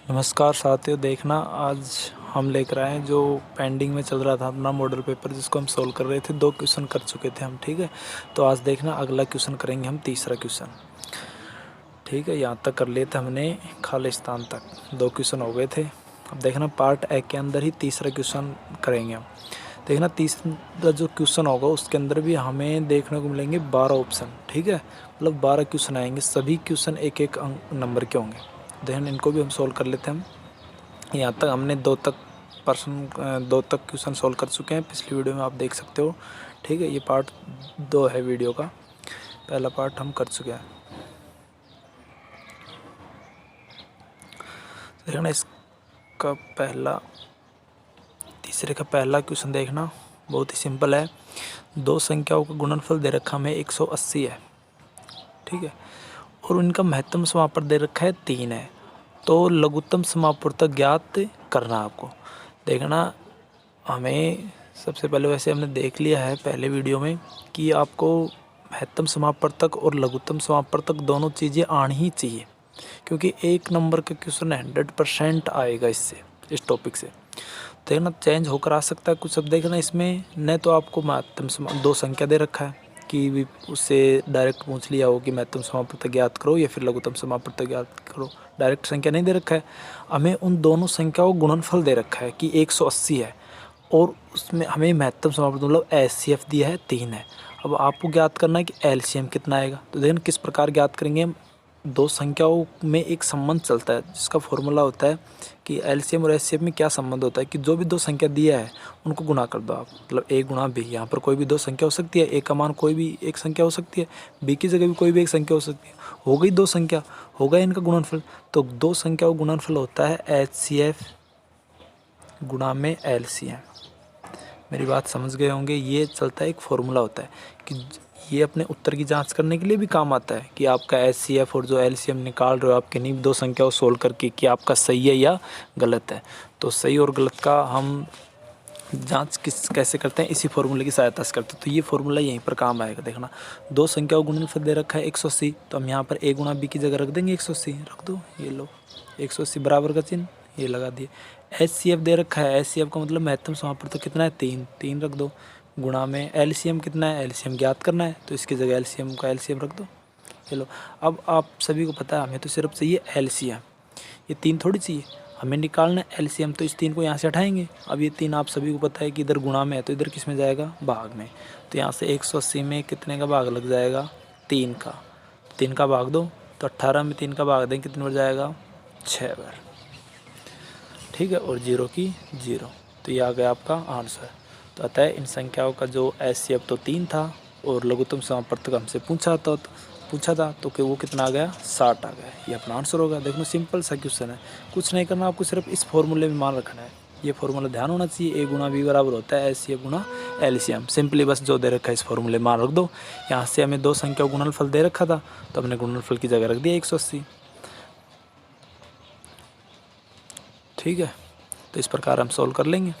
नमस्कार साथियों, देखना आज हम लेकर आए हैं जो पेंडिंग में चल रहा था अपना मॉडल पेपर, जिसको हम सोल्व कर रहे थे। 2 क्वेश्चन कर चुके थे हम, ठीक है। तो आज देखना अगला क्वेश्चन करेंगे हम, तीसरा क्वेश्चन, ठीक है। यहाँ तक कर लिए थे हमने खालिस्तान तक, 2 क्वेश्चन हो गए थे। अब देखना पार्ट ए के अंदर ही तीसरा क्वेश्चन करेंगे हम। देखना तीसरा जो क्वेश्चन होगा उसके अंदर भी हमें देखने को मिलेंगे 12 ऑप्शन, ठीक है। मतलब 12 क्वेश्चन आएंगे, सभी क्वेश्चन एक एक नंबर के होंगे। देखना इनको भी हम सोल्व कर लेते हैं। यहाँ तक हमने 2 तक क्वेश्चन सोल्व कर चुके हैं, पिछली वीडियो में आप देख सकते हो, ठीक है। ये पार्ट 2 है वीडियो का, पहला पार्ट हम कर चुके हैं। देखना इसका तीसरे का पहला क्वेश्चन देखना, बहुत ही सिंपल है। 2 संख्याओं का गुणनफल दे रखा हमें 180 है, ठीक है। और उनका महत्तम समापन दे रखा है 3 है। तो लघुत्तम समापवर्तक ज्ञात करना आपको। देखना हमें सबसे पहले, वैसे हमने देख लिया है पहले वीडियो में, कि आपको महत्तम समापवर्तक और लघुत्तम समापवर्तक दोनों चीज़ें आनी ही चाहिए, क्योंकि 1 नंबर का क्वेश्चन 100% आएगा इससे, इस टॉपिक से। देखना चेंज होकर आ सकता है कुछ। अब देखना इसमें न तो आपको महत्तम 2 संख्या दे रखा है कि भी उससे डायरेक्ट पूछ लिया हो कि महत्तम समापवर्तक ज्ञात करो या फिर लघुत्तम समापवर्तक ज्ञात करो, डायरेक्ट संख्या नहीं दे रखा है। हमें उन दोनों संख्याओं का गुणनफल दे रखा है कि 180 है, और उसमें हमें महत्तम समापवर्तक मतलब HCF दिया है 3 है। अब आपको ज्ञात करना है कि LCM कितना आएगा। तो देखना किस प्रकार ज्ञात करेंगे हम। 2 संख्याओं में एक संबंध चलता है जिसका फॉर्मूला होता है कि LCM और HCF में क्या संबंध होता है कि जो भी 2 संख्या दिया है उनको गुणा कर दो आप, मतलब A गुणा B। यहाँ पर कोई भी 2 संख्या हो सकती है, A का मान कोई भी एक संख्या हो सकती है, B की जगह भी कोई भी एक संख्या हो सकती है। हो गई 2 संख्या, हो गया इनका गुणनफल। तो 2 संख्याओं का गुणनफल होता है HCF गुणा में LCM। मेरी बात समझ गए होंगे। ये चलता है, एक फॉर्मूला होता है कि ये अपने उत्तर की जांच करने के लिए भी काम आता है कि आपका HCF और जो LCM निकाल रहे हो आप किन्हीं 2 संख्याओं सोल्व करके, कि आपका सही है या गलत है। तो सही और गलत का हम जांच कैसे करते हैं, इसी फॉर्मूले की सहायता से करते हैं। तो ये फॉर्मूला यहीं पर काम आएगा। देखना 2 संख्याओं का गुणनफल दे रखा है 180, तो हम यहाँ पर A गुणा B की जगह रख देंगे 180, रख दो, ये लो 180 बराबर का चिन्ह ये लगा दिए। HCF दे रखा है, HCF का मतलब महत्तम समापवर्तक कितना है 3 रख दो, गुणा में LCM कितना है, LCM ज्ञात करना है, तो इसकी जगह LCM का LCM रख दो, चलो। अब आप सभी को पता है हमें तो सिर्फ चाहिए LCM, ये 3 थोड़ी चाहिए, हमें निकालना है LCM। तो इस 3 को यहाँ से हटाएंगे। अब ये 3 आप सभी को पता है कि इधर गुणा में है, तो इधर किस में जाएगा, भाग में। तो यहाँ से 180 में कितने का भाग लग जाएगा, 3 का। 3 का भाग दो, तो 18 में 3 का भाग दें, कितने बार जाएगा, 6 बार, ठीक है। और 0 की 0, तो ये आ गया आपका आंसर। तो अतः इन संख्याओं का जो HCF तो 3 था, और लघुत्तम समापवर्तक हमसे पूछा था तो कि वो कितना आ गया, 60 आ गया। ये अपना आंसर होगा। देखो सिंपल सा क्वेश्चन है, कुछ नहीं करना आपको, सिर्फ इस फॉर्मूले में मान रखना है। ये फॉर्मूला ध्यान होना चाहिए, A गुणा B बराबर होता है HCF गुणा LCM। सिंपली बस जो दे रखा है इस फॉर्मूले में मान रख दो। यहाँ से हमें 2 संख्याओं गुणनफल दे रखा था, तो हमने गुणनफल की जगह रख दिया 180, ठीक है। तो इस प्रकार हम सोल्व कर लेंगे।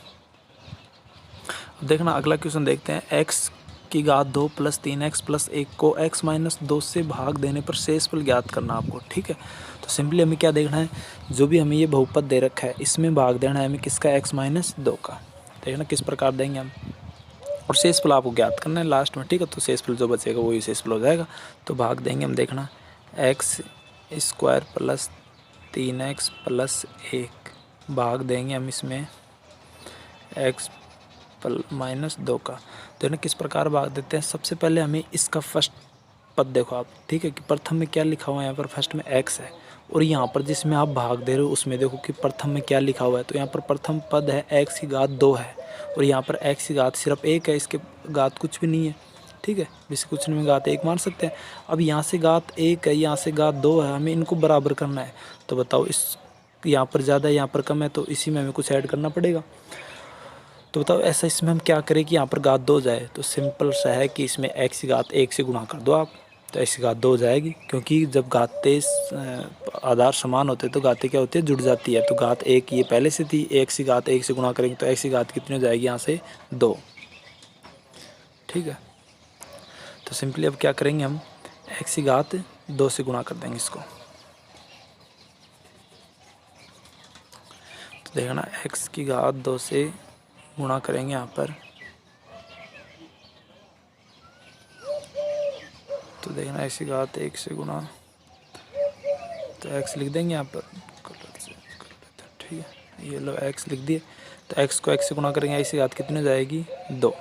अब देखना अगला क्वेश्चन देखते हैं। x की घात 2 + 3x + 1 को x - 2 से भाग देने पर शेषफल ज्ञात करना आपको, ठीक है। तो सिंपली हमें क्या देखना है, जो भी हमें ये बहुपद दे रखा है इसमें भाग देना है हमें किसका, x - 2 का। देखना किस प्रकार देंगे हम, और शेषफल आपको ज्ञात करना है लास्ट में, ठीक है। तो शेषफल जो बचेगा वही शेषफल हो जाएगा। तो भाग देंगे हम, देखना x² + 3x + 1 भाग देंगे हम इसमें x -2 का। तो ना किस प्रकार भाग देते हैं। सबसे पहले हमें इसका फर्स्ट पद देखो आप, ठीक है, कि प्रथम में क्या लिखा हुआ है, यहाँ पर फर्स्ट में x है, और यहाँ पर जिसमें आप भाग दे रहे हो उसमें देखो कि प्रथम में क्या लिखा हुआ है। तो यहाँ पर प्रथम पद है x की घात 2 है, और यहाँ पर x की घात सिर्फ 1 है, इसके घात कुछ भी नहीं है, ठीक है। जिसे कुछ नहीं में घात 1 मान सकते हैं। अब यहाँ से घात 1 है, यहाँ से घात 2 है, हमें इनको बराबर करना है। तो बताओ, इस यहाँ पर ज़्यादा है यहाँ पर कम है, तो इसी में हमें कुछ ऐड करना पड़ेगा। तो बताओ ऐसा इसमें हम क्या करें कि यहाँ पर घात 2 हो जाए। तो सिंपल सा है कि इसमें x की घात 1 से गुणा कर दो आप, तो x की घात 2 हो जाएगी। क्योंकि जब घातें आधार समान होते हैं तो घातें क्या होती है, जुड़ जाती है। तो घात 1 ये पहले से थी, x की घात 1 से गुणा करेंगे तो x की घात कितनी हो जाएगी, यहाँ से 2, ठीक है। तो सिंपली अब क्या करेंगे हम, x की घात 2 से गुणा कर देंगे इसको, देखना x की घात 2 से गुणा करेंगे यहाँ पर, तो देखना x की घात 1 से गुणा, तो x लिख देंगे यहाँ पर, कलर से कर लेते हैं, ठीक है। ये लो x लिख दिए, तो x को x से गुणा करेंगे, x की घात कितनी हो जाएगी 2,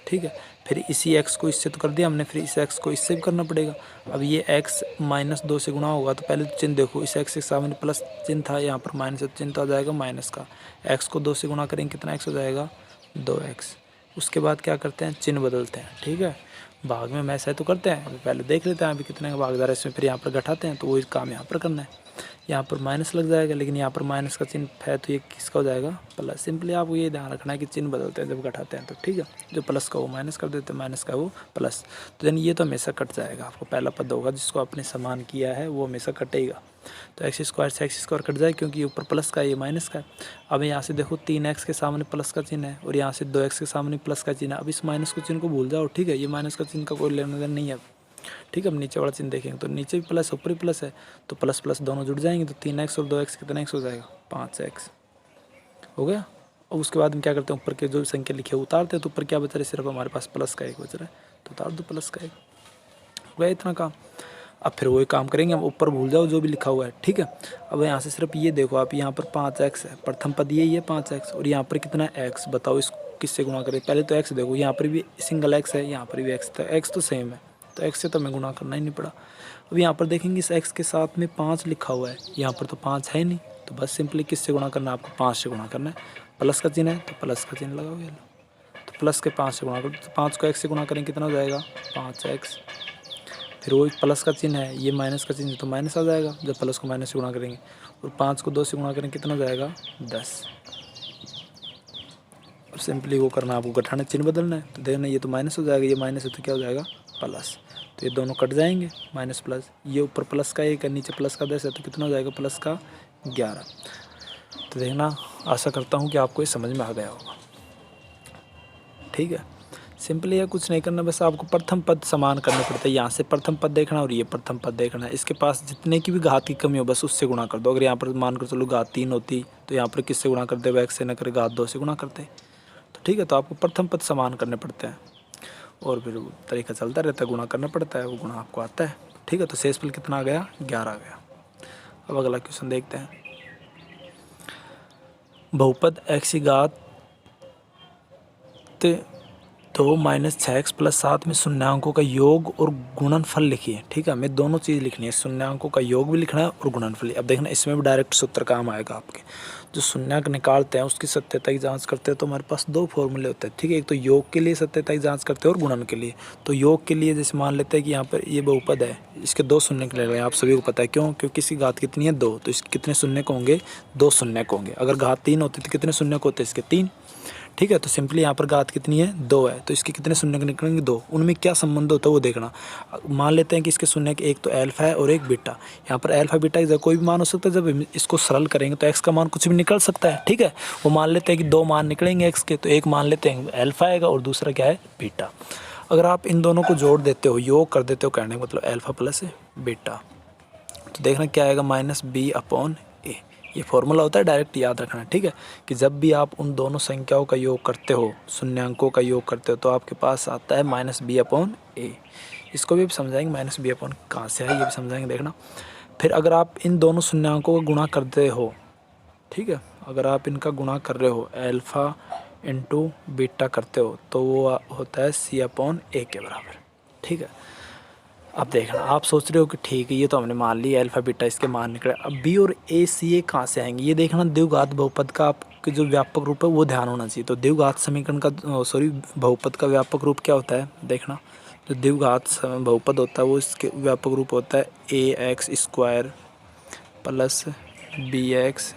ठीक है। फिर इसी x को इससे तो कर दिया हमने, फिर इस x को इससे भी करना पड़ेगा। अब ये x -2 से गुणा होगा, तो पहले तो चिन्ह देखो, इस x के सामने प्लस चिन्ह था, यहाँ पर माइनस चिन्ह तो आ जाएगा माइनस का। x को 2 से गुणा करेंगे, कितना x हो जाएगा 2x। उसके बाद क्या करते हैं, चिन्ह बदलते हैं, ठीक है। भाग में मैच है तो करते हैं, अभी पहले देख लेते हैं अभी कितने का भागदार है इसमें, फिर यहाँ पर घटाते हैं, तो वही काम यहाँ पर करना है। यहाँ पर माइनस लग जाएगा, लेकिन यहाँ पर माइनस का चिन्ह है तो ये किसका हो जाएगा प्लस। सिंपली आपको ये ध्यान रखना है कि चिन्ह बदलते हैं जब घटाते हैं तो, ठीक है। जो प्लस का वो माइनस कर देते हैं, माइनस का वो प्लस, तो यानी ये तो हमेशा कट जाएगा। आपको पहला पद होगा जिसको आपने समान किया है वो हमेशा कटेगा। तो एक्स स्क्वायर से एक्स स्क्वायर कट जाए, क्योंकि ये ऊपर प्लस का है, ये माइनस का है। अब यहाँ से देखो 3x के सामने प्लस का चिन्ह है, और यहाँ से 2x के सामने प्लस का चिन्ह है। अब इस माइनस को चिन्ह को भूल जाओ, ठीक है। ये माइनस का चिन्ह का कोई लेना देना नहीं है, ठीक है। अब नीचे वाला चिन्ह देखेंगे तो नीचे भी प्लस ऊपर भी प्लस है, तो प्लस प्लस दोनों जुड़ जाएंगे, तो 3x और 2x कितना x हो जाएगा 5x हो गया। और उसके बाद हम क्या करते हैं, ऊपर के जो संख्या लिखे उतारते हैं, तो ऊपर क्या बच रहा है, सिर्फ हमारे पास प्लस का 1 बच रहा है, तो उतार दो प्लस का 1, हो गया इतना काम। अब फिर वही काम करेंगे हम, ऊपर भूल जाओ जो भी लिखा हुआ है, ठीक है। अब यहाँ से सिर्फ ये देखो आप, यहाँ पर 5x है, प्रथम पद यही है 5x, और यहाँ पर कितना x, बताओ इसको किससे गुणा करें। पहले तो x देखो, यहाँ पर भी सिंगल x है, यहाँ पर भी x, तो x तो सेम है, तो x से तो हमें गुणा करना ही नहीं पड़ा। अब यहाँ पर देखेंगे इस x के साथ में 5 लिखा हुआ है, यहाँ पर तो 5 है नहीं, तो बस सिंपली किससे गुणा करना है आपको, 5 से गुणा करना है। प्लस का चिन्ह है तो प्लस का चिन्ह लगाओगे, तो प्लस के 5 से गुणा करो, तो 5 को x से गुणा करें कितना हो जाएगा 5x। फिर वो प्लस का चिन्ह है, ये माइनस का चिन्ह, तो माइनस आ जाएगा जब प्लस को माइनस से गुणा करेंगे। और 5 को 2 से गुणा करें कितना हो जाएगा 10। और सिंपली वो करना, आपको घटाना चिन्ह बदलना है, तो देखना ये तो माइनस हो जाएगा, ये माइनस है तो क्या हो जाएगा प्लस, तो ये दोनों कट जाएंगे, माइनस प्लस, ये ऊपर प्लस का 1 है, नीचे प्लस का 10 है, तो कितना हो जाएगा प्लस का 11। तो देखना, आशा करता हूँ कि आपको ये समझ में आ गया होगा, ठीक है। सिंपली है, कुछ नहीं करना, बस आपको प्रथम पद समान करने पड़ते हैं। यहाँ से प्रथम पद देखना और ये प्रथम पद देखना है, इसके पास जितने की भी घात की कमी हो बस उससे गुणा कर दो। अगर यहाँ पर मान कर चलो घात 3 होती, तो यहाँ पर किससे गुणा करते, x से न कर घात 2 से गुणा करते, तो ठीक है। तो आपको प्रथम पद समान करने पड़ते हैं, और फिर तरीका चलता रहता है, गुणा करना पड़ता है, वो गुणा आपको आता है, ठीक है। तो शेषफल कितना आ गया 11 आ गया। अब अगला क्वेश्चन देखते हैं। बहुपद x की घात 2 - 6x + 7 में शून्यांकों का योग और गुणनफल लिखिए, ठीक है। हमें दोनों चीज़ लिखनी है, शून्यांकों का योग भी लिखना है और गुणनफल। अब देखना, इसमें भी डायरेक्ट सूत्र काम आएगा आपके। जो शून्यांक निकालते हैं उसकी सत्यता की जांच करते हैं, तो हमारे पास 2 फॉर्मूले होते हैं, ठीक है। एक तो योग के लिए सत्यता की जांच करते हैं और गुणन के लिए। तो योग के लिए जैसे मान लेते हैं कि यहाँ पर ये बहुपद है, इसके 2 शून्य ले रहे हैं, आप सभी को पता है क्यों, क्योंकि इसकी घात कितनी है 2, तो इसके कितने शून्य होंगे 2 शून्य होंगे। अगर घात 3 होती तो कितने शून्य होते, इसके 3, ठीक है। तो सिंपली यहाँ पर घात कितनी है 2 है, तो इसके कितने शून्य निकलेंगे 2। उनमें क्या संबंध होता है वो देखना। मान लेते हैं कि इसके शून्य के एक तो अल्फा है और एक बीटा। यहाँ पर अल्फा बीटा की कोई भी मान हो सकता है, जब इसको सरल करेंगे तो एक्स का मान कुछ भी निकल सकता है, ठीक है। वो मान लेते हैं कि 2 मान निकलेंगे एक्स के, तो एक मान लेते हैं अल्फा आएगा और दूसरा क्या है बीटा। अगर आप इन दोनों को जोड़ देते हो, योग कर देते हो, कहने का मतलब अल्फा प्लस बीटा, तो देखना क्या आएगा -b/a। ये फॉर्मूला होता है, डायरेक्ट याद रखना, ठीक है। कि जब भी आप उन दोनों संख्याओं का योग करते हो, शून्यांकों का योग करते हो, तो आपके पास आता है -b/a। इसको भी समझाएंगे, -b/ कहाँ से है ये भी समझाएंगे, देखना। फिर अगर आप इन दोनों शून्यांकों का गुणा करते हो, ठीक है, अगर आप इनका गुणा कर रहे हो, अल्फ़ा इंटू बीटा करते हो, तो वो होता है c/a के बराबर, ठीक है। अब देखना, आप सोच रहे हो कि ठीक है ये तो हमने मान लिया अल्फा बीटा इसके मान निकले, अब बी और ए सी ए कहाँ से आएंगे, ये देखना। द्विघात बहुपद का आपके जो व्यापक रूप है वो ध्यान होना चाहिए। तो द्विघात समीकरण का बहुपद का व्यापक रूप क्या होता है, देखना। जो द्विघात बहुपद होता है वो इसके व्यापक रूप होता है ax² + bx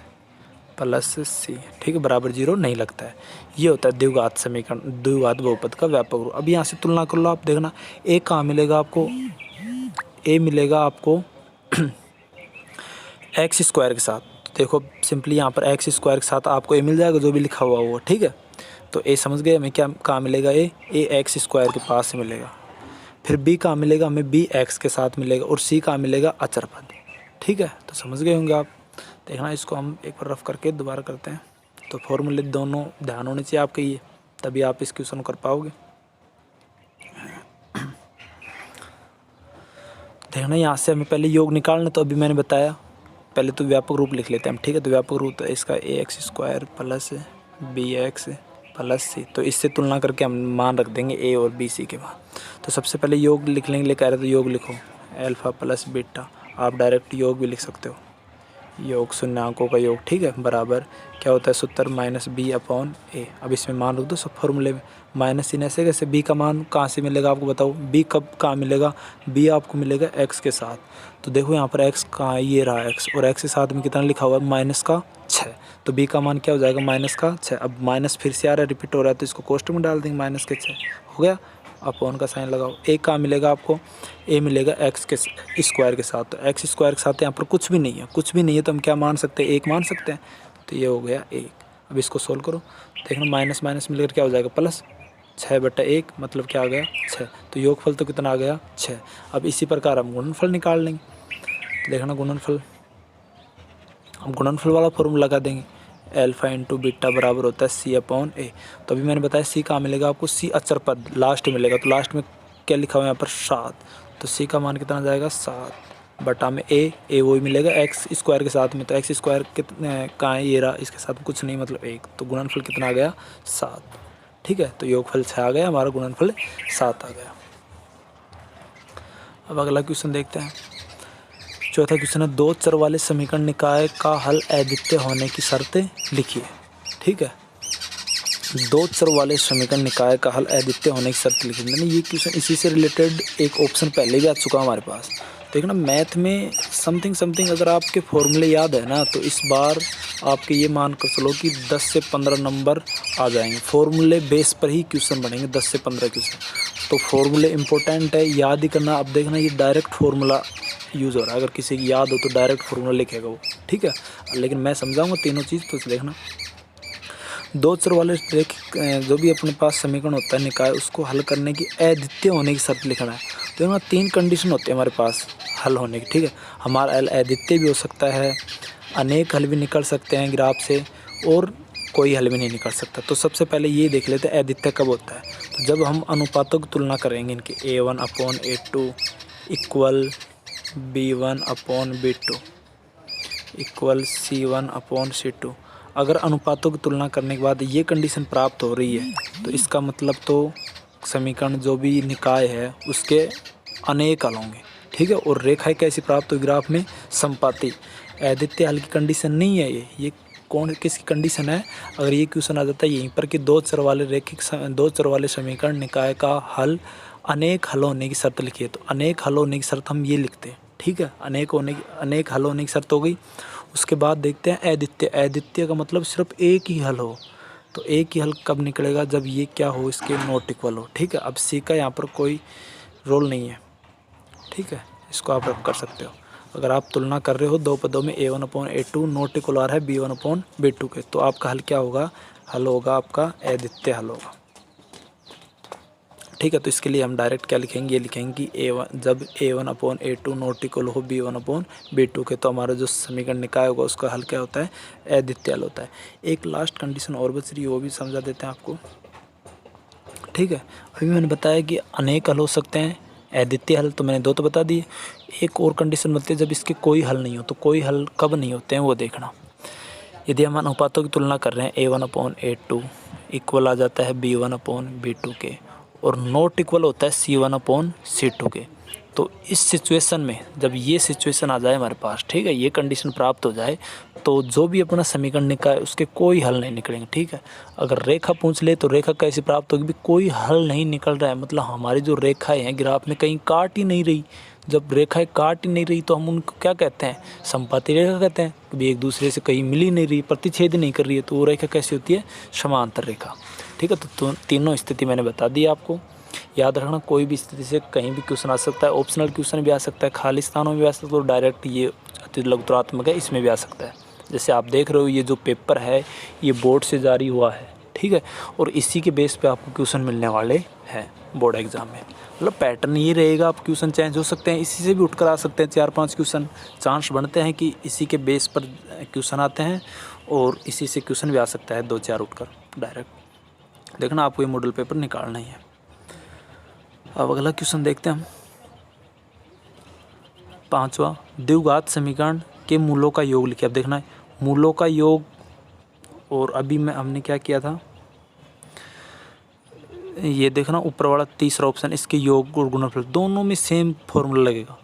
+ c, ठीक है, बराबर 0 नहीं लगता है। ये होता है द्विघात समीकरण, द्विघात बहुपद का व्यापक रूप। अब यहाँ से तुलना कर लो, आप देखना ए कहाँ मिलेगा आपको, ए मिलेगा आपको x² के साथ। तो देखो सिंपली यहाँ पर x² के साथ आपको ए मिल जाएगा, जो भी लिखा हुआ वो, ठीक है। तो ए समझ गए हमें क्या कहाँ मिलेगा, ए x² के पास मिलेगा। फिर b कहाँ मिलेगा, हमें b x के साथ मिलेगा, और c कहाँ मिलेगा अचर पद, ठीक है। तो समझ गए होंगे आप। देखना इसको हम एक बार रफ करके दोबारा करते हैं। तो फॉर्मूले दोनों ध्यान होने चाहिए आपके, ये तभी आप इस क्वेश्चन कर पाओगे। देखना यहाँ से हमें पहले योग निकालना, तो अभी मैंने बताया पहले तो व्यापक रूप लिख लेते हैं हम, ठीक है। तो व्यापक रूप तो इसका ax² plus bx plus c, तो इससे तुलना करके हम मान रख देंगे a और b c के मान। तो सबसे पहले योग लिख लेंगे, ले कह रहे तो योग लिखो अल्फा प्लस बीटा, आप डायरेक्ट योग भी लिख सकते हो, योग शून्याङ्कों का योग, ठीक है, बराबर क्या होता है सूत्र माइनस b/a। अब इसमें मान रख दो सब फॉर्मूले में, माइनस चिन्ह ऐसे कैसे, b का मान कहाँ से मिलेगा आपको बताओ, b कब कहाँ मिलेगा, b आपको मिलेगा x के साथ। तो देखो यहाँ पर x कहाँ है, ये रहा x, और x के साथ में कितना लिखा हुआ है -6, तो b का मान क्या हो जाएगा -6। अब माइनस फिर से आ रहा है, रिपीट हो रहा है, तो इसको कोष्टक में डाल देंगे -6 हो गया। अपॉन का साइन लगाओ, a कहाँ मिलेगा आपको, a मिलेगा x के स्क्वायर के साथ, तो x स्क्वायर के साथ यहाँ पर कुछ भी नहीं है, कुछ भी नहीं है, तो हम क्या मान सकते हैं, 1 मान सकते हैं, तो ये हो गया 1। अब इसको सोल्व करो, देखना माइनस माइनस मिलकर क्या हो जाएगा प्लस, 6/1 मतलब क्या आ गया 6, तो योगफल तो कितना आ गया 6। अब इसी प्रकार हम गुणनफल निकाल लेंगे, तो देखना गुणनफल, हम गुणनफल वाला फॉर्मूला लगा देंगे, अल्फा इंटू बीटा बराबर होता है c/a। तो अभी मैंने बताया c कहाँ मिलेगा आपको, c अचर पद लास्ट मिलेगा, तो लास्ट में क्या लिखा हुआ है यहाँ पर 7, तो c का मान कितना जाएगा 7 बटा में a वही मिलेगा x स्क्वायर के साथ में, तो x स्क्वायर कितने कहाँ है, ये रहा, इसके साथ कुछ नहीं मतलब 1, तो गुणनफल कितना आ गया 7, ठीक है। तो योगफल 6 आ गया, हमारा गुणनफल 7 आ गया। अब अगला क्वेश्चन देखते हैं, चौथा क्वेश्चन है, दो चर वाले समीकरण निकाय का हल अद्वितीय होने की शर्तें लिखिए, ठीक है। दो चर वाले समीकरण निकाय का हल अद्वितीय होने की शर्त लिखिए, मैंने ये क्वेश्चन इसी से रिलेटेड एक ऑप्शन पहले भी आ चुका हमारे पास। देखना मैथ में समथिंग अगर आपके फॉर्मूले याद है ना, तो इस बार आपके ये मान कर चलो कि 10 से 15 नंबर आ जाएंगे, फॉर्मूले बेस पर ही क्वेश्चन बनेंगे 10 से 15 क्वेश्चन, तो फॉर्मूले इंपॉर्टेंट है, याद ही करना। अब देखना ये डायरेक्ट फार्मूला यूज़ हो रहा है, अगर किसी की याद हो तो डायरेक्ट फार्मूला लिखेगा वो, ठीक है, लेकिन मैं समझाऊंगा तीनों चीज़, तो देखना। दो चर वाले जो भी अपने पास समीकरण होता है निकाय, उसको हल करने की अद्वितीय होने की शर्त लिखना है। तो यहाँ 3 कंडीशन होते हैं हमारे पास हल होने की, ठीक है। हमारा हल अद्वितीय भी हो सकता है, अनेक हल भी निकल सकते हैं ग्राफ से, और कोई हल भी नहीं निकल सकता। तो सबसे पहले ये देख लेते हैं अद्वितीय कब होता है, तो जब हम अनुपातों की तुलना करेंगे इनके a1/a2 equal b1/b2 equal c1/c2। अगर अनुपातों की तुलना करने के बाद ये कंडीशन प्राप्त हो रही है, तो इसका मतलब तो समीकरण जो भी निकाय है उसके अनेक हल होंगे, ठीक है। और रेखाएं कैसी प्राप्त हुई ग्राफ में, संपाती। अद्वितीय हल की कंडीशन नहीं है ये कौन किसकी कंडीशन है, अगर ये क्वेश्चन आ जाता है यहीं पर कि दो चर वाले समीकरण निकाय का हल अनेक हल होने की शर्त लिखी है, तो अनेक हल होने की शर्त हम ये लिखते हैं, ठीक है। अनेक हल होने की शर्त हो गई। उसके बाद देखते हैं अद्वितीय का मतलब सिर्फ एक ही हल हो, तो एक ही हल कब निकलेगा, जब ये क्या हो, इसके नॉट इक्वल हो, ठीक है। अब सी का यहाँ पर कोई रोल नहीं है, ठीक है, इसको आप रब कर सकते हो। अगर आप तुलना कर रहे हो दो पदों में a1/a2 नॉट इक्वल आ रहा है b1/b2 के, तो आपका हल क्या होगा, हल होगा आपका अद्वितीय हल होगा, ठीक है। तो इसके लिए हम डायरेक्ट क्या लिखेंगे, ये लिखेंगे कि जब a1/a2 नॉट इक्वल हो b1/b2 के, तो हमारा जो समीकरण निकाय होगा उसका हल क्या होता है, अद्वितीय हल होता है। एक लास्ट कंडीशन और बच रही है, वो भी समझा देते हैं आपको, ठीक है। अभी मैंने बताया कि अनेक हल हो सकते हैं, अद्वितीय हल तो मैंने 2 तो बता दिए। एक और कंडीशन बताती है जब इसके कोई हल नहीं हो, तो कोई हल कब नहीं होते हैं वो देखना। यदि हम अनुपातों की तुलना कर रहे हैं a1/a2 इक्वल आ जाता है b1/b2 के, और नॉट इक्वल होता है c1/c2 के, तो इस सिचुएशन में जब ये सिचुएशन आ जाए हमारे पास, ठीक है, ये कंडीशन प्राप्त हो जाए, तो जो भी अपना समीकरण निकाय उसके कोई हल नहीं निकलेंगे, ठीक है। अगर रेखा पूछ ले तो रेखा कैसे प्राप्त होगी, भी कोई हल नहीं निकल रहा है, मतलब हमारी जो रेखाएं हैं ग्राफ में कहीं काट ही नहीं रही। जब रेखाएं काट ही नहीं रही तो हम उनको क्या कहते हैं, संपाती रेखा कहते हैं, कभी एक दूसरे से कहीं मिल ही नहीं रही, प्रतिच्छेद नहीं कर रही है, तो वो रेखा कैसी होती है, समांतर रेखा, ठीक है। तो तीनों स्थिति मैंने बता दी आपको, याद रखना। कोई भी स्थिति से कहीं भी क्वेश्चन आ सकता है, ऑप्शनल क्वेश्चन भी आ सकता है, खाली स्थानों में भी आ सकता है, और डायरेक्ट ये अति लघुत्तरात्मक है इसमें भी आ सकता है। जैसे आप देख रहे हो ये जो पेपर है ये बोर्ड से जारी हुआ है, ठीक है। और इसी के बेस पे आपको क्वेश्चन मिलने वाले हैं बोर्ड एग्जाम में। मतलब पैटर्न ये रहेगा, आप क्वेश्चन चेंज हो सकते हैं, इसी से भी उठकर आ सकते हैं 4-5 क्वेश्चन, चांस बनते हैं कि इसी के बेस पर क्वेश्चन आते हैं और इसी से क्वेश्चन भी आ सकता है 2-4 उठकर डायरेक्ट। देखना आपको ये मॉडल पेपर निकालना ही है। अब अगला क्वेश्चन देखते हैं हम। 5वां, द्विघात समीकरण के मूलों का योग लिखिए। अब देखना है मूलों का योग, और अभी हमने क्या किया था, ये देखना ऊपर वाला तीसरा ऑप्शन, इसके योग और गुणनफल दोनों में सेम फॉर्मूला लगेगा।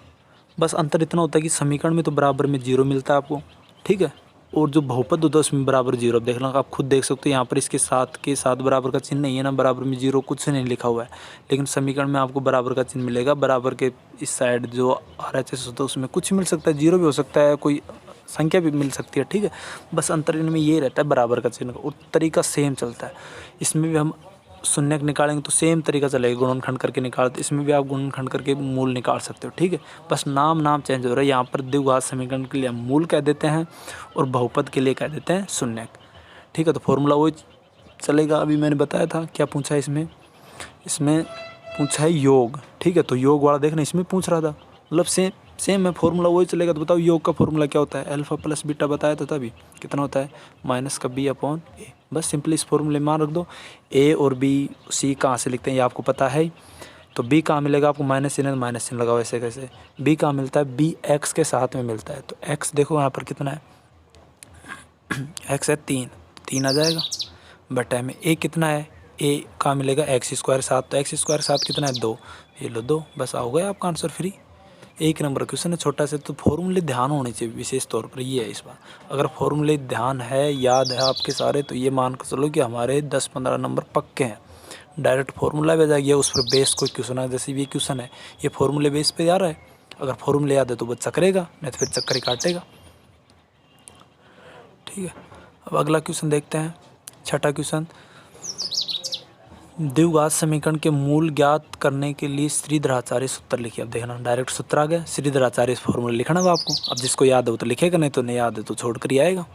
बस अंतर इतना होता है कि समीकरण में तो बराबर में 0 मिलता है आपको, ठीक है, और जो बहुपद होता है उसमें बराबर 0। अब देखना आप खुद देख सकते हो यहाँ पर इसके साथ के साथ बराबर का चिन्ह नहीं है ना, बराबर में 0 कुछ नहीं लिखा हुआ है, लेकिन समीकरण में आपको बराबर का चिन्ह मिलेगा। बराबर के इस साइड जो RHS होता है उसमें कुछ मिल सकता है, 0 भी हो सकता है, कोई संख्या भी मिल सकती है, ठीक है। बस अंतर इनमें ये रहता है बराबर का चिन्ह, और तरीका सेम चलता है। इसमें भी हम शून्यक निकालेंगे तो सेम तरीका चलेगा, गुणनखंड करके निकालते, इसमें भी आप गुणनखंड करके मूल निकाल सकते हो, ठीक है। बस नाम चेंज हो रहा है, यहाँ पर द्विघात समीकरण के लिए हम मूल कह देते हैं और बहुपद के लिए कह देते हैं शून्यक, ठीक है। तो फॉर्मूला वही चलेगा। अभी मैंने बताया था क्या पूछा है इसमें पूछा है योग, ठीक है। तो योग वाला देखना इसमें पूछ रहा था, मतलब सेम है, फॉर्मूला वही चलेगा। तो बताओ योग का फॉर्मूला क्या होता है, अल्फा प्लस बीटा बताया था तभी, कितना होता है माइनस का b/a। बस सिंपली इस फॉर्मूले में मान रख दो। a और b c कहाँ से लिखते हैं ये आपको पता है, तो b कहाँ मिलेगा आपको, माइनस चिन्ह माइनस चिन्ह लगाओ, ऐसे कैसे। b कहाँ मिलता है, b x के साथ में मिलता है, तो x देखो यहाँ पर कितना है x है 3 आ जाएगा, बटा में a कितना है, a कहाँ मिलेगा x² साथ, तो x² साथ कितना है 2, ये लो 2, बस आ गया आपका आंसर फ्री। एक नंबर क्वेश्चन है छोटा से, तो फॉर्मूले ध्यान होने चाहिए विशेष तौर पर, ये है इस बार। अगर फॉर्मूले ध्यान है, याद है आपके सारे, तो ये मान कर चलो कि हमारे 10-15 नंबर पक्के हैं। डायरेक्ट फार्मूला भी आ जाएगी, उस पर बेस कोई क्वेश्चन है, जैसे ये क्वेश्चन है ये फार्मूले बेस पे आ रहा है। अगर फार्मूले याद है तो बच्चा करेगा, नहीं तो फिर चक्कर ही काटेगा, ठीक है। अब अगला क्वेश्चन देखते हैं, छठा क्वेश्चन। द्विघात समीकरण के मूल ज्ञात करने के लिए श्रीधराचार्य सूत्र लिखिए। अब देखना डायरेक्ट सूत्र आ गया, श्रीधराचार्य फॉर्मूला लिखना है आपको। अब जिसको याद है वो तो लिखेगा, नहीं तो नहीं याद है तो छोड़ कर ही आएगा।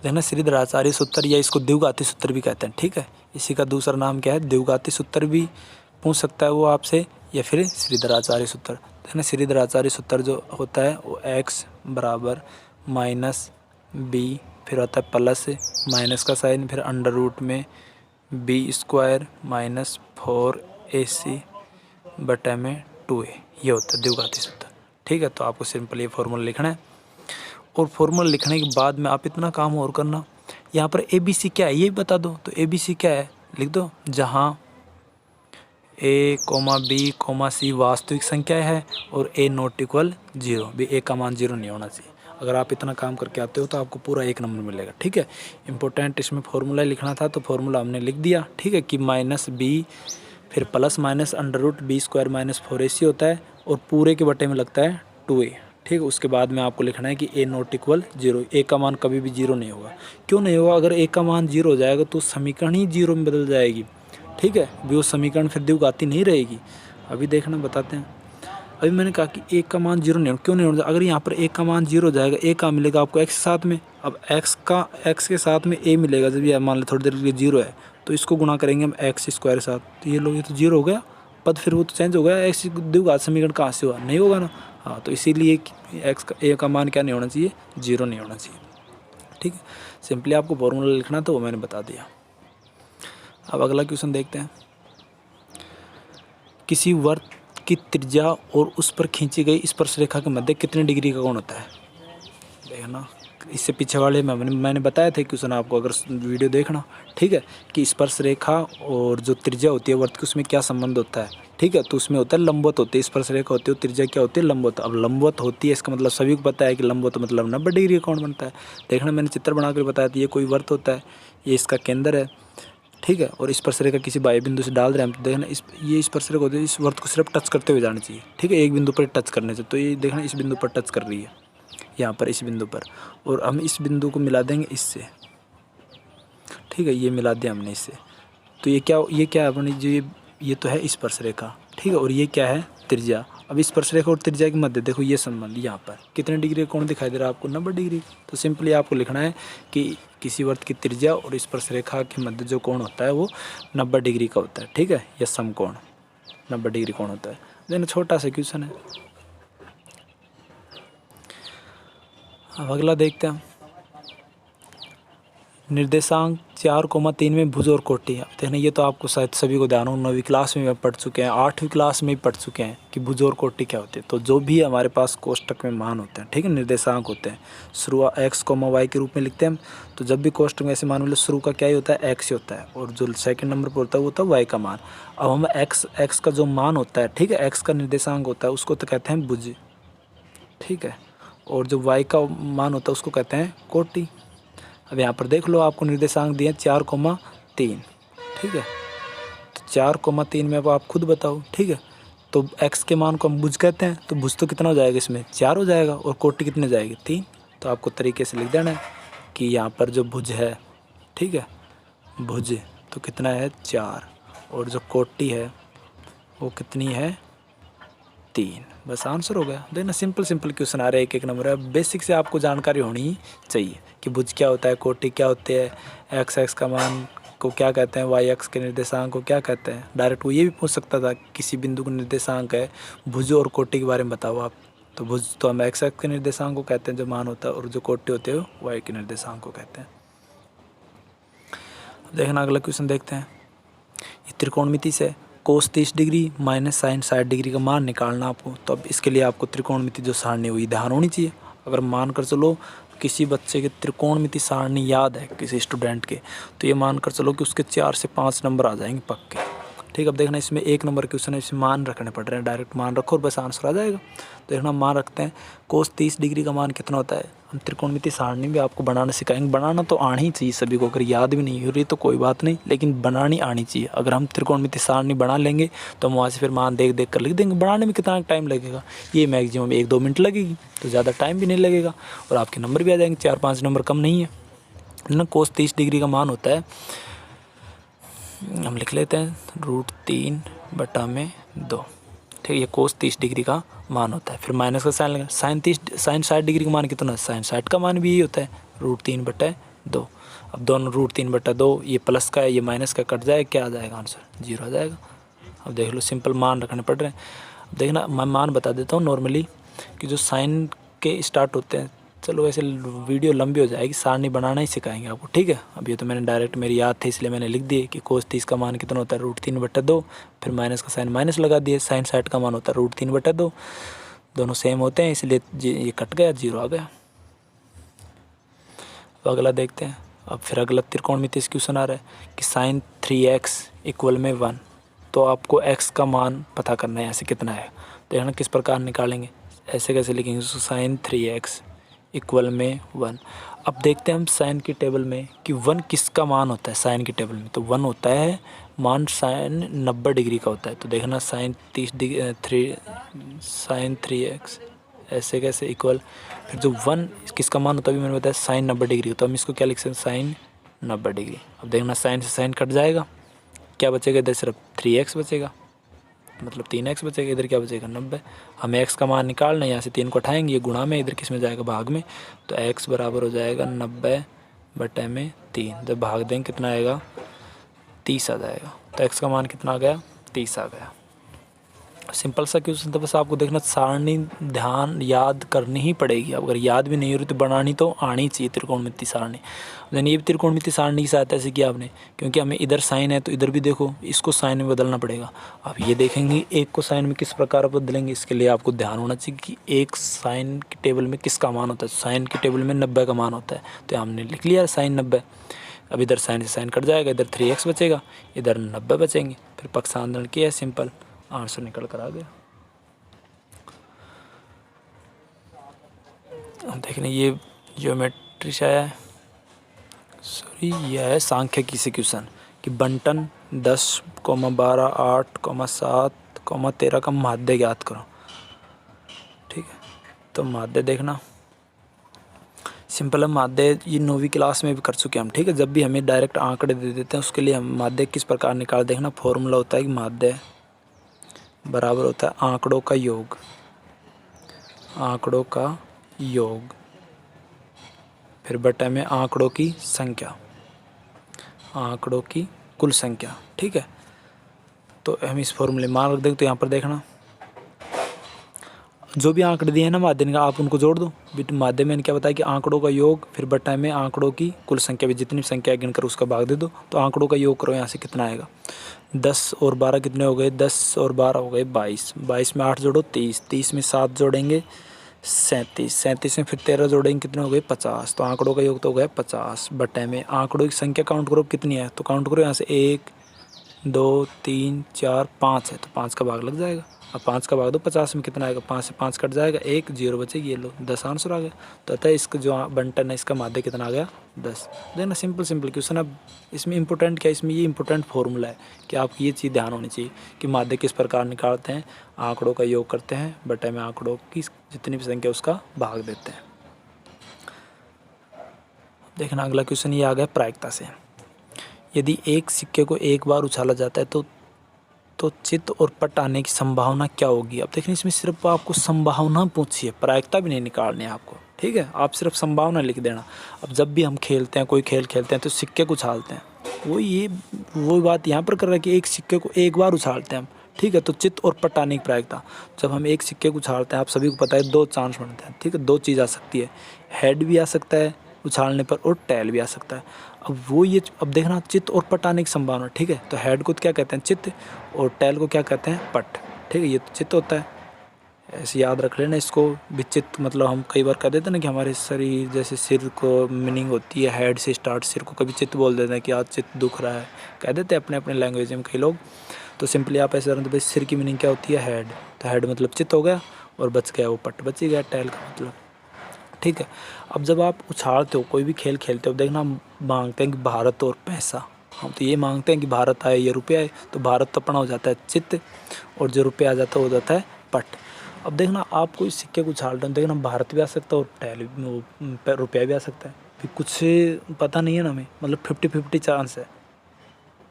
देखना श्रीधराचार्य सूत्र, या इसको द्विघाती सूत्र भी कहते हैं, ठीक है। इसी का दूसरा नाम क्या है, द्विघाती सूत्र भी पूछ सकता है वो आपसे, या फिर श्रीधराचार्य सूत्र। देखना श्रीधराचार्य सूत्र जो होता है वो x बराबर माइनस b, फिर होता है प्लस माइनस का साइन, फिर अंडर रूट में b² माइनस 4ac बटा में 2a, ये होता है द्विघाती सूत्र, ठीक है। तो आपको सिंपल ये फॉर्मूला लिखना है, और फॉर्मूला लिखने के बाद में आप इतना काम और करना, यहाँ पर ABC क्या है ये बता दो। तो ABC क्या है लिख दो, जहाँ a, b, c वास्तविक संख्या है और a नॉट इक्वल 0, भी a का मान 0 नहीं होना चाहिए। अगर आप इतना काम करके आते हो तो आपको पूरा 1 नंबर मिलेगा, ठीक है। इंपॉर्टेंट इसमें फॉर्मूला लिखना था, तो फॉर्मूला हमने लिख दिया, ठीक है, कि माइनस b फिर plus minus under root b² minus 4ac होता है, और पूरे के बटे में लगता है 2a, ठीक है। उसके बाद में आपको लिखना है कि a नॉट इक्वल 0, a का मान कभी भी 0 नहीं होगा। क्यों नहीं होगा, अगर a का मान 0 हो जाएगा तो समीकरण ही 0 में बदल जाएगी, ठीक है, वो समीकरण फिर द्विघाती नहीं रहेगी। अभी देखना बताते हैं। अभी मैंने कहा कि a का मान 0 नहीं हो, क्यों नहीं होगा, अगर यहाँ पर a का मान 0 हो जाएगा, a का मिलेगा आपको x के साथ में। अब x के साथ में a मिलेगा, जब ये मान लो थोड़ी देर के लिए 0 है, तो इसको गुणा करेंगे हम x² साथ, तो ये लोग ये तो 0 हो गया पद, फिर वो तो चेंज हो गया। x द्विघात समीकरण कहाँ से हुआ, नहीं होगा ना, हाँ। तो इसीलिए a का मान क्या नहीं होना चाहिए, 0 नहीं होना चाहिए, ठीक है। सिंपली आपको फॉर्मूला लिखना था, वो मैंने बता दिया। अब अगला क्वेश्चन देखते हैं। किसी वृत्त की त्रिज्या और उस पर खींची गई स्पर्शरेखा के मध्य कितने डिग्री का कोण होता है। देखना इससे पीछे वाले में मैंने बताया था क्वेश्चन आपको, अगर वीडियो देखना, ठीक है, कि स्पर्शरेखा और जो त्रिज्या होती है वृत्त की उसमें क्या संबंध होता है, ठीक है। तो उसमें होता है लंबवत होती है, स्पर्शरेखा होती है, त्रिज्या क्या होती है लंबवत। अब लंबवत होती है इसका मतलब सभी को पता है कि लंबवत मतलब 90 डिग्री का कोण बनता है। देखना मैंने चित्र बनाकर बताया था, ये कोई वृत्त होता है, ये इसका केंद्र है, ठीक है, और स्पर्शरेखा किसी बाह्य बिंदु से डाल रहे हैं हम, तो देखना ये स्पर्शरेखा होती है, इस वृत्त को सिर्फ टच करते हुए जाना चाहिए, ठीक है, एक बिंदु पर टच करने से। तो ये देखना इस बिंदु पर टच कर रही है, यहाँ पर इस बिंदु पर, और हम इस बिंदु को मिला देंगे इससे, ठीक है, ये मिला दिया हमने इससे। तो ये क्या है अपनी जो ये तो है स्पर्शरेखा, ठीक है, और ये क्या है त्रिज्या। अब इस स्पर्शरेखा और त्रिज्या के मध्य देखो ये संबंध, यहाँ पर कितने डिग्री का कोण दिखाई दे रहा है आपको, 90 डिग्री। तो सिंपली आपको लिखना है कि किसी वृत्त की त्रिज्या और स्पर्शरेखा के मध्य जो कोण होता है वो 90 डिग्री का होता है, ठीक है, यह समकोण 90 डिग्री कोण होता है। देन छोटा सा क्वेश्चन है। अब अगला देखते हैं, निर्देशांक 4,3 में भुज और कोटि। अब देखना ये तो आपको शायद सभी को ध्यान हो, 9वीं क्लास में पढ़ चुके हैं, 8वीं क्लास में भी पढ़ चुके हैं कि भुज और कोटि क्या होती है। तो जो भी हमारे पास कोष्टक में मान होते हैं, ठीक है, निर्देशांक होते हैं, शुरुआत x, y के रूप में लिखते हैं हम। तो जब भी कोष्टक में ऐसे मान लो शुरू का क्या ही होता है, x ही होता है, और जो सेकंड नंबर पर होता है वो होता है y का मान। अब हम x का जो मान होता है, ठीक है, x का निर्देशांक होता है उसको तो कहते हैं भुज, ठीक है, और जो y का मान होता है उसको कहते हैं कोटि। अब यहाँ पर देख लो आपको निर्देशांक दिए 4,3, ठीक है, तो 4,3 में अब आप खुद बताओ, ठीक है। तो x के मान को हम भुज कहते हैं, तो भुज तो कितना हो जाएगा, इसमें 4 हो जाएगा, और कोटि कितने हो जाएगी, 3। तो आपको तरीके से लिख देना है कि यहाँ पर जो भुज है, ठीक है, भुज तो कितना है 4, और जो कोटि है वो कितनी है 3। बस आंसर हो गया। देखना सिंपल क्वेश्चन आ रहे हैं, एक नंबर है। बेसिक से आपको जानकारी होनी ही चाहिए कि भुज क्या होता है, कोटि क्या होते हैं, x का मान को क्या कहते हैं, y के निर्देशांक को क्या कहते हैं। डायरेक्ट वो ये भी पूछ सकता था किसी बिंदु का निर्देशांक है, भुज और कोटि के बारे में बताओ आप। तो भुज तो हम x के निर्देशांक को कहते हैं जो मान होता है, और जो कोटि होते हैं वो y के निर्देशांक को कहते हैं। देखना अगला क्वेश्चन देखते हैं। ये त्रिकोणमिति से कोस 30 डिग्री माइनस साइन 60 डिग्री का मान निकालना आपको। तो अब इसके लिए आपको त्रिकोणमिति जो सारणी हुई ध्यान होनी चाहिए। अगर मान कर चलो किसी बच्चे के त्रिकोणमिति सारणी याद है किसी स्टूडेंट के, तो ये मान कर चलो कि उसके 4 से 5 नंबर आ जाएंगे पक्के, ठीक। अब देखना इसमें 1 नंबर क्वेश्चन है, इसमें मान रखने पड़ रहे हैं, डायरेक्ट मान रखो और बस आंसर आ जाएगा। तो देखना मान रखते हैं, कोस 30 डिग्री का मान कितना होता है। हम त्रिकोणमिति सारणी भी आपको बनाना सिखाएंगे। बनाना तो आनी ही चाहिए सभी को, अगर याद भी नहीं हो रही तो कोई बात नहीं, लेकिन बनानी आनी चाहिए। अगर हम त्रिकोणमिति सारणी बना लेंगे तो हम वहाँ से फिर मान देख कर लिख देंगे। बनाने में कितना टाइम लगेगा, ये मैक्सिमम 1-2 मिनट लगेगी, तो ज़्यादा टाइम भी नहीं लगेगा, और आपके नंबर भी आ जाएंगे, 4-5 नंबर कम नहीं है ना। कोस 30 डिग्री का मान होता है, हम लिख लेते हैं √3/2, ठीक है, ये कोस 30 डिग्री का मान होता है। फिर माइनस का साइन लगा, साइन 60 डिग्री का मान कितना है, साइन 60 का मान भी यही होता है, √3/2। अब दोनों √3/2, ये प्लस का है ये माइनस का, कट जाए क्या आ जाएगा आंसर, 0 आ जाएगा। अब देख लो सिंपल मान रखने पड़ रहे हैं। देखना मैं मान बता देता हूँ नॉर्मली कि जो साइन के स्टार्ट होते हैं, चलो वैसे वीडियो लंबी हो जाएगी, सारणी बनाना ही सिखाएंगे आपको, ठीक है। अब ये तो मैंने डायरेक्ट मेरी याद थी इसलिए मैंने लिख दिए कि कोस 30 का मान कितना होता है, √3/2, फिर माइनस का साइन माइनस लगा दिए, साइन 60 का मान होता है √3/2, दोनों सेम होते हैं इसलिए ये कट गया, 0 आ गया। अब अगला देखते हैं। अब फिर अगला त्रिकोणमिति क्वेश्चन आ रहा है कि साइन 3x = 1, तो आपको x का मान पता करना है, ऐसे कितना है। देखना किस प्रकार निकालेंगे, ऐसे कैसे लिखेंगे, साइन 3x = 1। अब देखते हैं हम साइन की टेबल में कि 1 किसका मान होता है। साइन की टेबल में तो 1 होता है मान साइन 90 डिग्री का होता है। तो देखना साइन 3x ऐसे कैसे इक्वल, फिर जो 1 किसका मान होता है, अभी मैंने बताया साइन 90 डिग्री, तो हम इसको क्या लिख सकते हैं, साइन 90 डिग्री। अब देखना साइन से साइन कट जाएगा, क्या बचेगा, इधर सिर्फ 3x बचेगा, मतलब 3x बचेगा, इधर क्या बचेगा 90। हमें x का मान निकालना है, यहाँ से 3 को उठाएंगे, ये गुणा में, इधर किस में जाएगा, भाग में, तो x बराबर हो जाएगा 90/3। जब भाग देंगे कितना आएगा, 30 आ जाएगा। तो x का मान कितना आ गया, 30 आ गया। सिंपल सा क्वेश्चन था, बस आपको देखना सारणी ध्यान याद करनी ही पड़ेगी। अब अगर याद भी नहीं हो रही तो बनानी तो आनी चाहिए त्रिकोणमिति सारणी। यानी ये भी त्रिकोणमिति सारणी की सहायता से किया आपने, क्योंकि हमें इधर साइन है तो इधर भी देखो इसको साइन में बदलना पड़ेगा। अब ये देखेंगे एक को साइन में किस प्रकार बदलेंगे, इसके लिए आपको ध्यान होना चाहिए कि एक साइन की टेबल में किसका मान होता है। साइन की टेबल में 90 का मान होता है, तो हमने लिख लिया साइन 90। अब इधर साइन से साइन कट जाएगा, इधर 3x बचेगा, इधर 90 बचेंगे, फिर पक्षांतरण किया, सिंपल आंसर निकल कर आ गया। देखने ये ज्योमेट्री से आया है, सॉरी यह है सांख्यिकी से क्वेश्चन कि बंटन 10, 12, 8, 7, 13 का माध्य ज्ञात करो, ठीक है। तो माध्य देखना सिंपल है, माध्य ये 9वीं क्लास में भी कर चुके हैं हम, ठीक है। जब भी हमें डायरेक्ट आंकड़े दे देते हैं उसके लिए हम माध्य किस प्रकार निकाल, देखना फॉर्मूला होता है कि बराबर होता है आंकड़ों का योग, आंकड़ों का योग, फिर बटे में आंकड़ों की संख्या, आंकड़ों की कुल संख्या। ठीक है, तो हम इस फॉर्मूले मान रख देंगे। तो यहाँ पर देखना जो भी आंकड़े दिए हैं ना माध्यम का, आप उनको जोड़ दो। माध्यम में क्या बताया कि आंकड़ों का योग, फिर बटा में आंकड़ों की कुल संख्या, भी जितनी संख्या गिनकर उसका भाग दे दो। तो आंकड़ों का योग करो, यहाँ से कितना आएगा, 10 और 12 कितने हो गए, 10 और 12 हो गए 22, 22 में 8 जोड़ो 30, 30 में 7 जोड़ेंगे 37, 37 में फिर 13 जोड़ेंगे कितने हो गए 50। तो आंकड़ों का योग तो हो गया 50, बटे में आंकड़ों की संख्या काउंट करो कितनी है, तो काउंट करो यहाँ से 1 2 3 4 5 है, तो 5 का भाग लग जाएगा। अब 5 का भाग दो 50 में, कितना आएगा, 5 से 5 कट जाएगा, 1 0 बचेगी, ये लो 10 आंसर आ गया। तो अतः इसका जो बंटन है इसका माध्य कितना आ गया 10। देखना सिंपल सिंपल क्वेश्चन। अब इसमें इंपॉर्टेंट क्या है, इसमें ये इंपॉर्टेंट फॉर्मूला है कि आपकी ये चीज़ ध्यान होनी चाहिए कि माध्य किस प्रकार निकालते हैं, आंकड़ों का योग करते हैं, बटे में आंकड़ों की जितनी भी संख्या उसका भाग देते हैं। देखना अगला क्वेश्चन ये आ गया प्रायिकता से। यदि एक सिक्के को एक बार उछाला जाता है तो चित्त और पट आने की संभावना क्या होगी। अब देखिए इसमें सिर्फ आपको संभावना पूछी है, प्रायिकता भी नहीं निकालनी है आपको। ठीक है, आप सिर्फ संभावना लिख देना। अब जब भी हम खेलते हैं, कोई खेल खेलते हैं तो सिक्के को उछालते हैं, वो बात यहाँ पर कर रहा है कि एक सिक्के को एक बार उछालते हैं हम। ठीक है, तो चित्त और पट आने की प्रायिकता, जब हम एक सिक्के को उछालते हैं, आप सभी को पता है 2 चांस बनते हैं। ठीक है, 2 चीज़ आ सकती है, हेड भी आ सकता है उछालने पर और टेल भी आ सकता है। अब देखना चित्त और पट आने की संभावना। ठीक है, तो हेड को क्या कहते हैं चित्त, और टेल को क्या कहते हैं पट। ठीक है, ये तो चित्त होता है, ऐसे याद रख लेना इसको भी। चित्त मतलब हम कई बार कह देते हैं ना कि हमारे शरीर जैसे सिर को मीनिंग होती है हेड से स्टार्ट, सिर को कभी चित्त बोल देते हैं कि आज चित्त दुख रहा है, कह देते हैं अपने अपने लैंग्वेज में कई लोग। तो सिंपली आप ऐसे तो भाई सिर की मीनिंग क्या होती है हेड, तो हेड मतलब चित्त हो गया, और बच गया वो पट बच ही गया टेल का मतलब। ठीक है, अब जब आप उछालते हो, कोई भी खेल खेलते हो, देखना हम मांगते हैं कि भारत और पैसा, हम तो ये मांगते हैं कि भारत आए या रुपया आए, तो भारत तो अपना हो जाता है चित्त, और जो रुपया आ जाता है हो जाता है पट। अब देखना आप कोई सिक्के को उछाल रहे हो, देखना भारत भी आ सकता है और टेल रुपया भी आ सकता है, फिर कुछ पता नहीं है ना हमें, मतलब 50-50 चांस है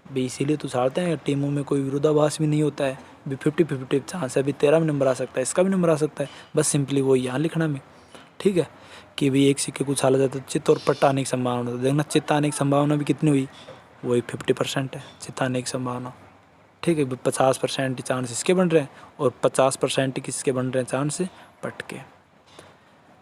भी, इसीलिए तो उछालते हैं। टीमों में कोई विरोधाभास भी नहीं होता है भी, 50-50 चांस है भी, तेरा भी नंबर आ सकता है, इसका भी नंबर आ सकता है, बस सिंपली वो यहाँ लिखना में। ठीक है, कि भाई एक सिक्के को उछाला जाता है चित्त और पट आने की संभावना, तो देखना चित्त आने की संभावना भी कितनी हुई, वही 50% है चित्त आने की संभावना। ठीक है, 50% चांस इसके बन रहे हैं और 50% किसके बन रहे हैं चांस पट के,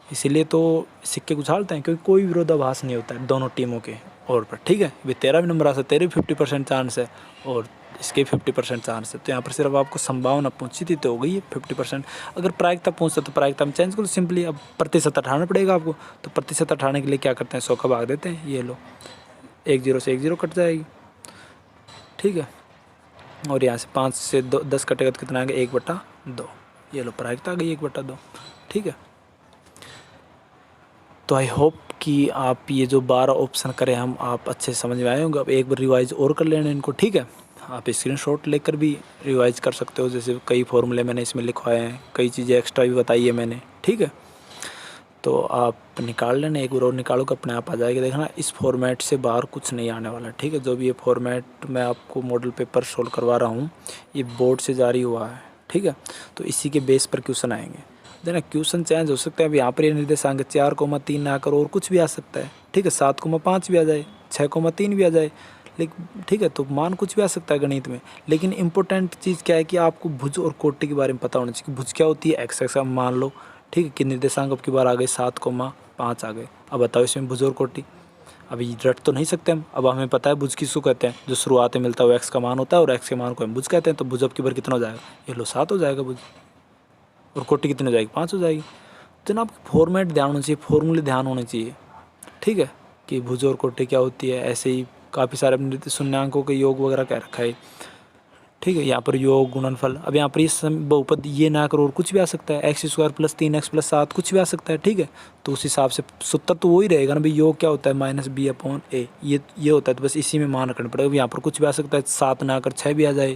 इसीलिए तो सिक्के को उछालते हैं, क्योंकि कोई विरोधाभास नहीं होता है दोनों टीमों के और पर। ठीक है, भाई तेरा भी नंबर आ सकता है, तेरे भी 50% चांस है और इसके 50% चांस है। तो यहाँ पर सिर्फ आपको संभावना पूछी थी तो हो गई है 50%। अगर प्रायिकता पूछता तो प्रायिकता में चेंज करो सिंपली, अब प्रतिशत हटाना पड़ेगा आपको, तो प्रतिशत हटाने के लिए क्या करते हैं 100 का भाग देते हैं, ये लो 1 0 से 1 0 कट जाएगी। ठीक है, और यहाँ से 5 से 10 कटेगा तो कितना आएगा 1/2, ये लो प्रायिकता आ गई 1/2। ठीक है, तो आई होप कि आप ये जो 12 ऑप्शन करें हम, आप अच्छे से समझ में आए होंगे। अब एक बार रिवाइज और कर लेना इनको। ठीक है, आप स्क्रीनशॉट लेकर भी रिवाइज कर सकते हो, जैसे कई फॉर्मूले मैंने इसमें लिखवाए हैं, कई चीज़ें एक्स्ट्रा भी बताई है मैंने। ठीक है, तो आप निकाल लेना, एक बार और निकालो कि अपने आप आ जाएगा। देखना इस फॉर्मेट से बाहर कुछ नहीं आने वाला। ठीक है, जो भी ये फॉर्मेट मैं आपको मॉडल पेपर सोल्व करवा रहा हूँ ये बोर्ड से जारी हुआ है। ठीक है, तो इसी के बेस पर क्वेश्चन आएंगे। देखना क्वेश्चन चेंज हो सकता है, अब यहाँ पर ये निर्देशांक 4,3 ना आकर और कुछ भी आ सकता है। ठीक है, 7,5 भी आ जाए, 6,3 भी आ जाए, लेकिन ठीक है तो मान कुछ भी आ सकता है गणित में। लेकिन इंपॉर्टेंट चीज़ क्या है कि आपको भुज और कोटि के बारे में पता होना चाहिए। भुज क्या होती है, एक्स एक्स मान लो। ठीक है, कि निर्देशांक अब की बार आ गए 7,5 आ गए। अब बताओ इसमें भुज और कोटि, अभी रट तो नहीं सकते हम। अब हमें पता है भुज किसको कहते हैं, जो शुरुआत में मिलता है वो एक्स का मान होता है और एक्स के मान को हम भुज कहते हैं। तो भुज अब की बार कितना हो जाएगा, ये लो 7 हो जाएगा भुज, और कोटि कितनी हो जाएगी 5 हो जाएगी। तो ना आपको फॉर्मेट ध्यान होना चाहिए, फॉर्मूले ध्यान होने चाहिए। ठीक है, कि भुज और कोटि क्या होती है, ऐसे ही काफ़ी सारे अपने शून्यांकों के योग वगैरह कह रखा है। ठीक है, यहाँ पर योग गुणनफल, अब यहाँ पर ये बहुपद ये ना करो और कुछ भी आ सकता है, x² + 3x + 7 कुछ भी आ सकता है। ठीक है, तो उस हिसाब से सूत्र तो वही रहेगा ना भाई, योग क्या होता है -b/a, ये होता है। तो बस इसी में मान रखना पड़ेगा। यहाँ पर कुछ भी आ सकता है, 7 ना आकर 6 भी आ जाए,